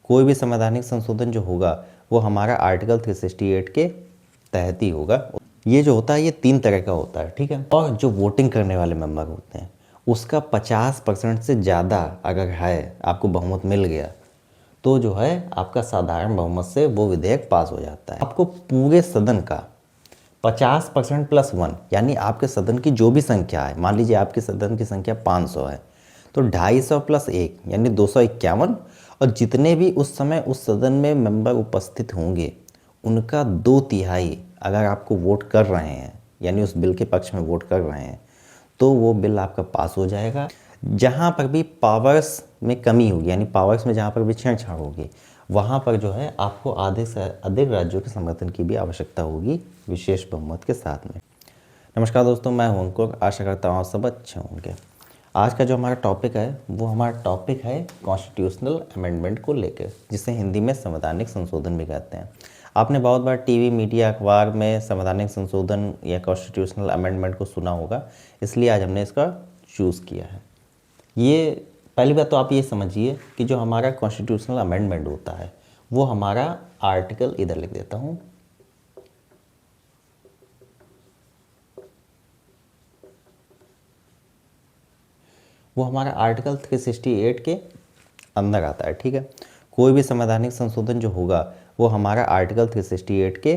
कोई भी संवैधानिक संशोधन जो होगा वो हमारा आर्टिकल 368 के तहत ही होगा। ये जो होता है ये 3 तरह का होता है, ठीक है। और जो वोटिंग करने वाले मेंबर होते हैं उसका 50% से ज़्यादा अगर है, आपको बहुमत मिल गया, तो जो है आपका साधारण बहुमत से वो विधेयक पास हो जाता है। आपको पूरे सदन का 50% प्लस 1, यानी आपके सदन की जो भी संख्या है, मान लीजिए आपके सदन की संख्या 500 है, तो 250 प्लस 1 यानी 251, और जितने भी उस समय उस सदन में मेंबर उपस्थित होंगे उनका 2/3 अगर आपको वोट कर रहे हैं, यानी उस बिल के पक्ष में वोट कर रहे हैं, तो वो बिल आपका पास हो जाएगा। जहाँ पर भी पावर्स में कमी होगी, यानी पावर्स में जहाँ पर भी छेड़छाड़ होगी, वहाँ पर जो है आपको आधे से अधिक राज्यों के समर्थन की भी आवश्यकता होगी विशेष बहुमत के साथ में। नमस्कार दोस्तों, मैं हूं अंकुर, आशा करता हूँ आप सब अच्छे होंगे। आज का जो हमारा टॉपिक है वो हमारा टॉपिक है कॉन्स्टिट्यूशनल अमेंडमेंट को लेकर, जिसे हिंदी में संवैधानिक संशोधन भी कहते हैं। आपने बहुत बार टीवी, मीडिया, अखबार में संवैधानिक संशोधन या कॉन्स्टिट्यूशनल अमेंडमेंट को सुना होगा, इसलिए आज हमने इसका चूज़ किया है। ये पहली बात तो आप ये समझिए कि जो हमारा कॉन्स्टिट्यूशनल अमेंडमेंट होता है वो हमारा आर्टिकल, इधर लिख देता हूँ, वो हमारा आर्टिकल 368 के अंदर आता है, ठीक है। कोई भी संवैधानिक संशोधन जो होगा वो हमारा आर्टिकल 368 के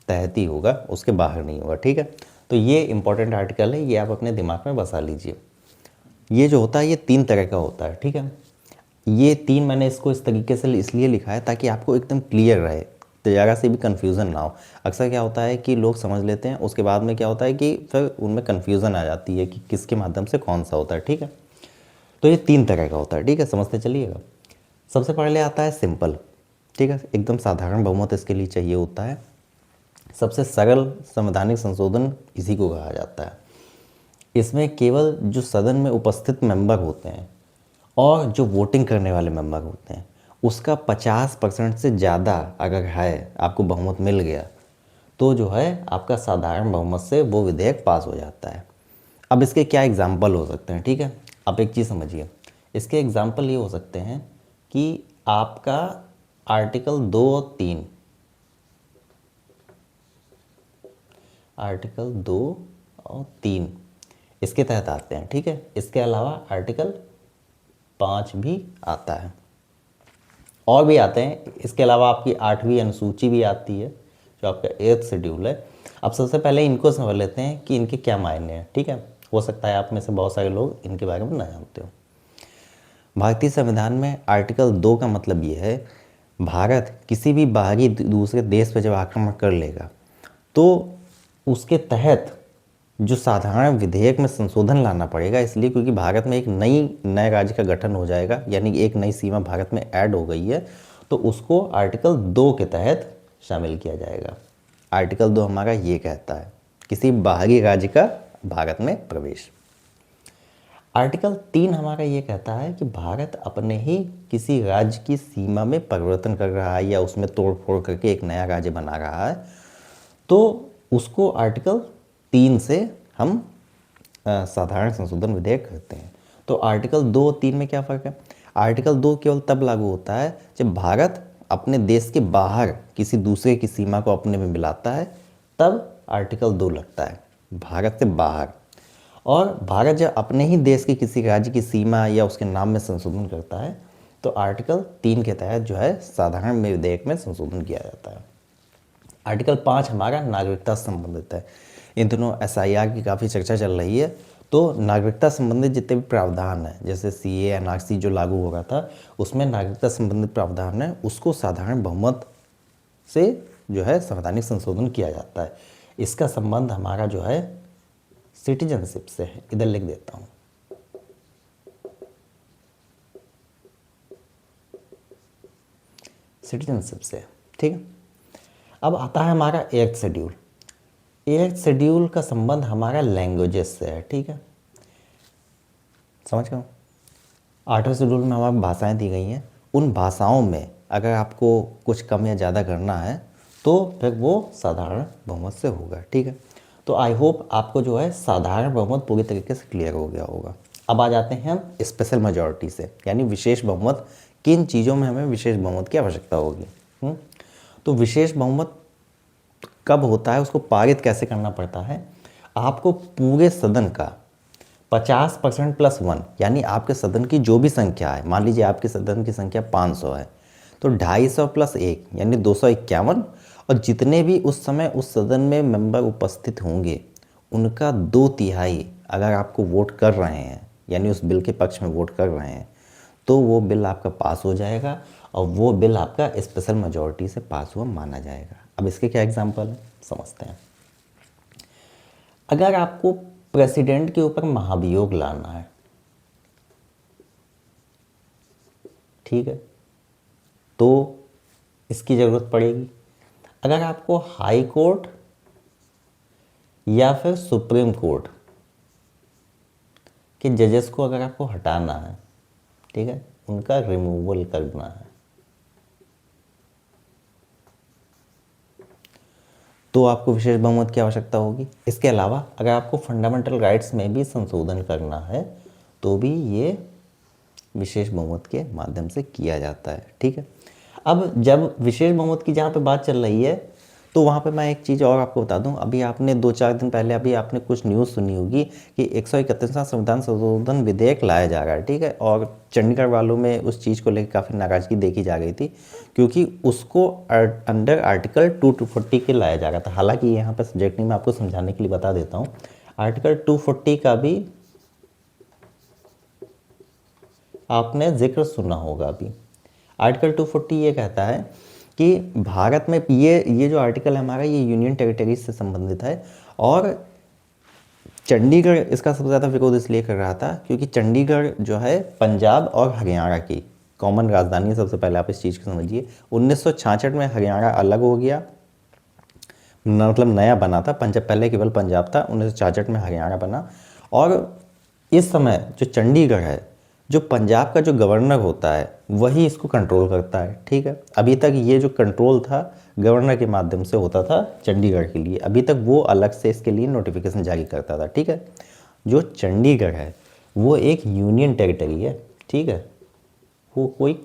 तहत ही होगा, उसके बाहर नहीं होगा, ठीक है। तो ये इंपॉर्टेंट आर्टिकल है, ये आप अपने दिमाग में बसा लीजिए। ये जो होता है ये 3 तरह का होता है, ठीक है। ये 3 मैंने इसको इस तरीके से इसलिए लिखा है ताकि आपको एकदम क्लियर रहे, तो ज़रा से भी कन्फ्यूज़न ना हो। अक्सर क्या होता है कि लोग समझ लेते हैं, उसके बाद में क्या होता है कि फिर उनमें कन्फ्यूज़न आ जाती है कि किसके माध्यम से कौन सा होता है, ठीक है। तो ये 3 तरह का होता है, ठीक है, समझते चलिएगा। सबसे पहले आता है सिंपल, ठीक है, एकदम साधारण बहुमत इसके लिए चाहिए होता है। सबसे सरल संवैधानिक संशोधन इसी को कहा जाता है। इसमें केवल जो सदन में उपस्थित मेंबर होते हैं और जो वोटिंग करने वाले मेंबर होते हैं उसका 50% से ज़्यादा अगर है, आपको बहुमत मिल गया, तो जो है आपका साधारण बहुमत से वो विधेयक पास हो जाता है। अब इसके क्या एग्जाम्पल हो सकते हैं, ठीक है। आप एक चीज़ समझिए, इसके एग्जाम्पल ये हो सकते हैं कि आपका आर्टिकल 2 और 3, आर्टिकल 2 और 3 इसके तहत आते हैं, ठीक है। इसके अलावा आर्टिकल 5 भी आता है, और भी आते हैं। इसके अलावा आपकी 8वीं अनुसूची भी आती है, जो आपका 8th शेड्यूल है। अब सबसे पहले इनको समझ लेते हैं कि इनके क्या मायने हैं, ठीक है। हो सकता है आप में से बहुत सारे लोग इनके बारे में ना जानते हो। भारतीय संविधान में आर्टिकल 2 का मतलब ये है, भारत किसी भी बाहरी दूसरे देश पर जब आक्रमण कर लेगा तो उसके तहत जो साधारण विधेयक में संशोधन लाना पड़ेगा, इसलिए क्योंकि भारत में एक नए राज्य का गठन हो जाएगा, यानी एक नई सीमा भारत में ऐड हो गई है, तो उसको आर्टिकल 2 के तहत शामिल किया जाएगा। आर्टिकल 2 हमारा ये कहता है किसी बाहरी राज्य का भारत में प्रवेश। आर्टिकल 3 हमारा ये कहता है कि भारत अपने ही किसी राज्य की सीमा में परिवर्तन कर रहा है या उसमें तोड़ फोड़ करके एक नया राज्य बना रहा है, तो उसको आर्टिकल 3 से हम साधारण संशोधन विधेयक कहते हैं। तो आर्टिकल 2 और 3 में क्या फ़र्क है? आर्टिकल 2 केवल तब लागू होता है जब भारत अपने देश के बाहर किसी दूसरे की सीमा को अपने में मिलाता है, तब आर्टिकल 2 लगता है, भारत से बाहर। और भारत जब अपने ही देश के किसी राज्य की सीमा या उसके नाम में संशोधन करता है, तो आर्टिकल 3 के तहत जो है साधारण विधेयक में संशोधन किया जाता है। आर्टिकल 5 हमारा नागरिकता से संबंधित है। इन दिनों एसआईआर की काफ़ी चर्चा चल रही है, तो नागरिकता संबंधित जितने भी प्रावधान हैं, जैसे सीए, एनआरसी जो लागू हो रहा था, उसमें नागरिकता संबंधित प्रावधान है, उसको साधारण बहुमत से जो है संवैधानिक संशोधन किया जाता है। इसका संबंध हमारा जो है सिटीजनशिप से है, इधर लिख देता हूँ, सिटीजनशिप से, ठीक है। अब आता है हमारा 8th शेड्यूल। 8th शेड्यूल का संबंध हमारा लैंग्वेजेस से है, ठीक है, समझ गए। 8वें शेड्यूल में हमारी भाषाएं दी गई हैं, उन भाषाओं में अगर आपको कुछ कम या ज़्यादा करना है तो फिर वो साधारण बहुमत से होगा, ठीक है। तो आई होप आपको जो है साधारण बहुमत पूरी तरीके से क्लियर हो गया होगा। अब आ जाते हैं हम स्पेशल मेजॉरिटी से, यानी विशेष बहुमत किन चीज़ों में हमें विशेष बहुमत की आवश्यकता होगी। तो विशेष बहुमत कब होता है, उसको पारित कैसे करना पड़ता है, आपको पूरे सदन का 50% प्लस 1, यानी आपके सदन की जो भी संख्या है, मान लीजिए आपके सदन की संख्या 500 है, तो 250 प्लस 1 यानी 251, और जितने भी उस समय उस सदन में मेंबर उपस्थित होंगे उनका 2/3 अगर आपको वोट कर रहे हैं, यानी उस बिल के पक्ष में वोट कर रहे हैं, तो वो बिल आपका पास हो जाएगा और वो बिल आपका स्पेशल मेजॉरिटी से पास हुआ माना जाएगा। अब इसके क्या एग्जाम्पल है समझते हैं। अगर आपको प्रेसिडेंट के ऊपर महाभियोग लाना है, ठीक है, तो इसकी ज़रूरत पड़ेगी। अगर आपको हाई कोर्ट या फिर सुप्रीम कोर्ट के जजेस को अगर आपको हटाना है, ठीक है, उनका रिमूवल करना है, तो आपको विशेष बहुमत की आवश्यकता होगी। इसके अलावा अगर आपको फंडामेंटल राइट्स में भी संशोधन करना है तो भी ये विशेष बहुमत के माध्यम से किया जाता है, ठीक है। अब जब विशेष बहुमत की जहाँ पे बात चल रही है, तो वहाँ पे मैं एक चीज़ और आपको बता दूँ। अभी आपने 2-4 दिन पहले अभी आपने कुछ न्यूज़ सुनी होगी कि 131वां संविधान संशोधन विधेयक लाया जा रहा है, ठीक है, और चंडीगढ़ वालों में उस चीज़ को लेकर काफ़ी नाराज़गी देखी जा रही थी, क्योंकि उसको अंडर आर्टिकल 240 के लाया जा रहा था। हालांकि यहाँ पर सब्जेक्ट नहीं, मैं आपको समझाने के लिए बता देता हूँ। आर्टिकल 240 का भी आपने जिक्र सुना होगा। अभी आर्टिकल 240 ये कहता है कि भारत में ये जो आर्टिकल है हमारा, ये यूनियन टेरिटरीज से संबंधित है, और चंडीगढ़ इसका सबसे ज़्यादा विरोध इसलिए कर रहा था क्योंकि चंडीगढ़ जो है पंजाब और हरियाणा की कॉमन राजधानी है। सबसे पहले आप इस चीज़ को समझिए, 1966 में हरियाणा अलग हो गया, मतलब नया बना था। पंजाब पहले केवल पंजाब था, 1966 में हरियाणा बना, और इस समय जो चंडीगढ़ है, जो पंजाब का जो गवर्नर होता है वही इसको कंट्रोल करता है, ठीक है। अभी तक ये जो कंट्रोल था गवर्नर के माध्यम से होता था चंडीगढ़ के लिए, अभी तक वो अलग से इसके लिए नोटिफिकेशन जारी करता था, ठीक है। जो चंडीगढ़ है वो एक यूनियन टेरिटरी है, ठीक है, वो कोई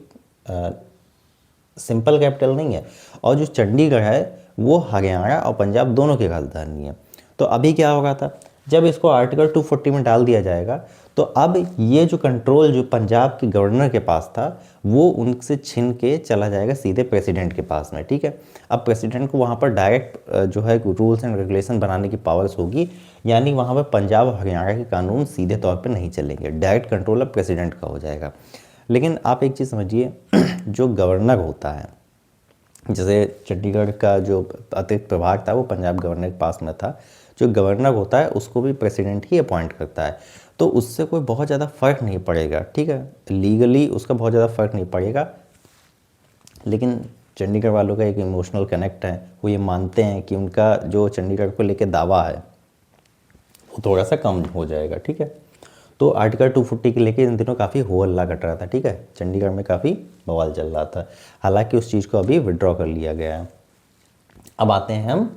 सिंपल कैपिटल नहीं है, और जो चंडीगढ़ है वो हरियाणा और पंजाब दोनों की राजधानी है। तो अभी क्या होगा था, जब इसको आर्टिकल 240 में डाल दिया जाएगा तो अब ये जो कंट्रोल जो पंजाब के गवर्नर के पास था वो उनसे छीन के चला जाएगा सीधे प्रेसिडेंट के पास में, ठीक है। अब प्रेसिडेंट को वहाँ पर डायरेक्ट जो है रूल्स एंड रेगुलेशन बनाने की पावर्स होगी, यानी वहाँ पर पंजाब और हरियाणा के कानून सीधे तौर पर नहीं चलेंगे, डायरेक्ट कंट्रोल अब प्रेसिडेंट का हो जाएगा। लेकिन आप एक चीज़ समझिए, जो गवर्नर होता है, जैसे चंडीगढ़ का जो अतिरिक्त प्रभाग था वो पंजाब गवर्नर के पास में था, जो गवर्नर होता है उसको भी प्रेसिडेंट ही अपॉइंट करता है, तो उससे कोई बहुत ज़्यादा फ़र्क नहीं पड़ेगा, ठीक है, लीगली उसका बहुत ज़्यादा फ़र्क नहीं पड़ेगा। लेकिन चंडीगढ़ वालों का एक इमोशनल कनेक्ट है, वो ये मानते हैं कि उनका जो चंडीगढ़ को लेके दावा है वो थोड़ा सा कम हो जाएगा, ठीक है। तो आर्टिकल 240 के लेके इन दिनों काफ़ी हो हल्ला घट रहा था, ठीक है, चंडीगढ़ में काफ़ी बवाल चल रहा था। हालांकि उस चीज़ को अभी विड्रॉ कर लिया गया है। अब आते हैं हम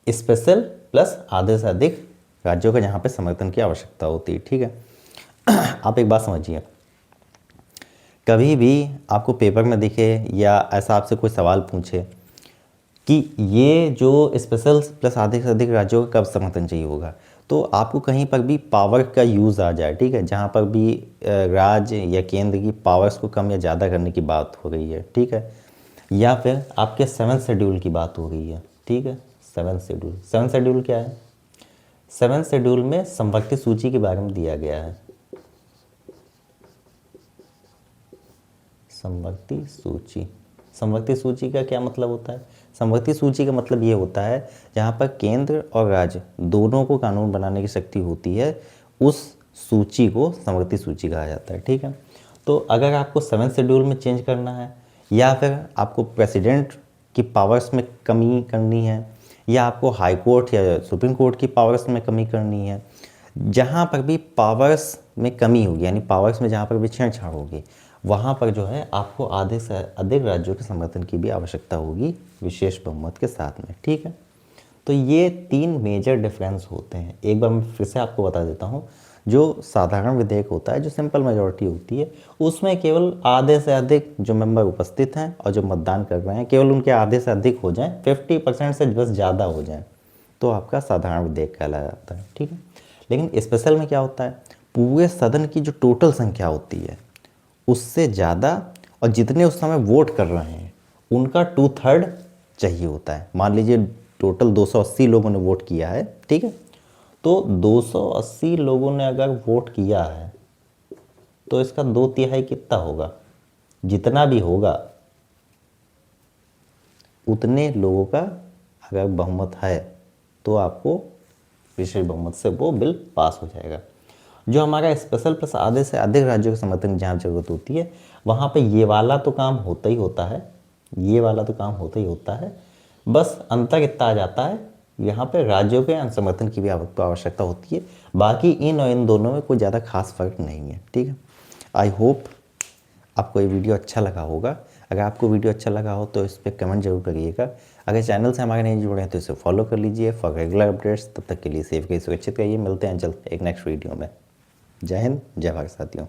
स्पेशल प्लस आधे से अधिक राज्यों का जहाँ पे समर्थन की आवश्यकता होती है, ठीक है। आप एक बात समझिए, कभी भी आपको पेपर में दिखे या ऐसा आपसे कोई सवाल पूछे कि ये जो स्पेशल प्लस आधे से अधिक राज्यों का कब समर्थन चाहिए होगा, तो आपको कहीं पर भी पावर का यूज़ आ जाए, ठीक है, जहाँ पर भी राज्य या केंद्र की पावर्स को कम या ज़्यादा करने की बात हो रही है, ठीक है, या फिर आपके 7th शेड्यूल की बात हो रही है, ठीक है। 7th शेड्यूल क्या है? 7th शेड्यूल में संपत्ति सूची के बारे में दिया गया है। संपत्ति सूची का क्या मतलब होता है? संपत्ति सूची का मतलब ये होता है जहाँ पर केंद्र और राज्य दोनों को कानून बनाने की शक्ति होती है, उस सूची को संपत्ति सूची कहा जाता है, ठीक है। तो अगर आपको 7th शेड्यूल में चेंज करना है, या फिर आपको प्रेसिडेंट की पावर्स में कमी करनी है, या आपको हाई कोर्ट या सुप्रीम कोर्ट की पावर्स में कमी करनी है, जहाँ पर भी पावर्स में कमी होगी, यानी पावर्स में जहाँ पर भी छेड़छाड़ होगी, वहाँ पर जो है आपको आधे से अधिक राज्यों के समर्थन की भी आवश्यकता होगी विशेष बहुमत के साथ में, ठीक है। तो ये 3 मेजर डिफरेंस होते हैं। एक बार मैं फिर से आपको बता देता हूँ, जो साधारण विधेयक होता है, जो सिंपल मेजॉरिटी होती है, उसमें केवल आधे से अधिक जो मेंबर उपस्थित हैं और जो मतदान कर रहे हैं केवल उनके आधे से अधिक हो जाएं, 50% से बस ज़्यादा हो जाएं, तो आपका साधारण विधेयक कहलाया जाता है। ठीक है। लेकिन स्पेशल में क्या होता है, पूरे सदन की जो टोटल संख्या होती है उससे ज़्यादा और जितने उस समय वोट कर रहे हैं उनका 2/3 चाहिए होता है। मान लीजिए टोटल 280 लोगों ने वोट किया है, ठीक है, तो 280 लोगों ने अगर वोट किया है तो इसका 2/3 कितना होगा, जितना भी होगा उतने लोगों का अगर बहुमत है तो आपको विशेष बहुमत से वो बिल पास हो जाएगा। जो हमारा स्पेशल प्लस आधे से अधिक राज्यों के समर्थन की जहाँ जरूरत होती है वहाँ पे ये वाला तो काम होता ही होता है, ये वाला तो काम होता ही होता है, बस अंतर इतना आ जाता है यहाँ पे राज्यों के समर्थन की भी आवश्यकता होती है। बाकी इन और इन दोनों में कोई ज़्यादा खास फर्क नहीं है। ठीक है। आई होप आपको ये वीडियो अच्छा लगा होगा। अगर आपको वीडियो अच्छा लगा हो तो इस पर कमेंट जरूर करिएगा। अगर चैनल से हमारे नहीं जुड़े हैं तो इसे फॉलो कर लीजिए फॉर रेगुलर अपडेट्स। तब तक के लिए सेफ रहिए, सुरक्षित रहिए। मिलते हैं जल्द एक नेक्स्ट वीडियो में। जय हिंद, जय भारत साथियों।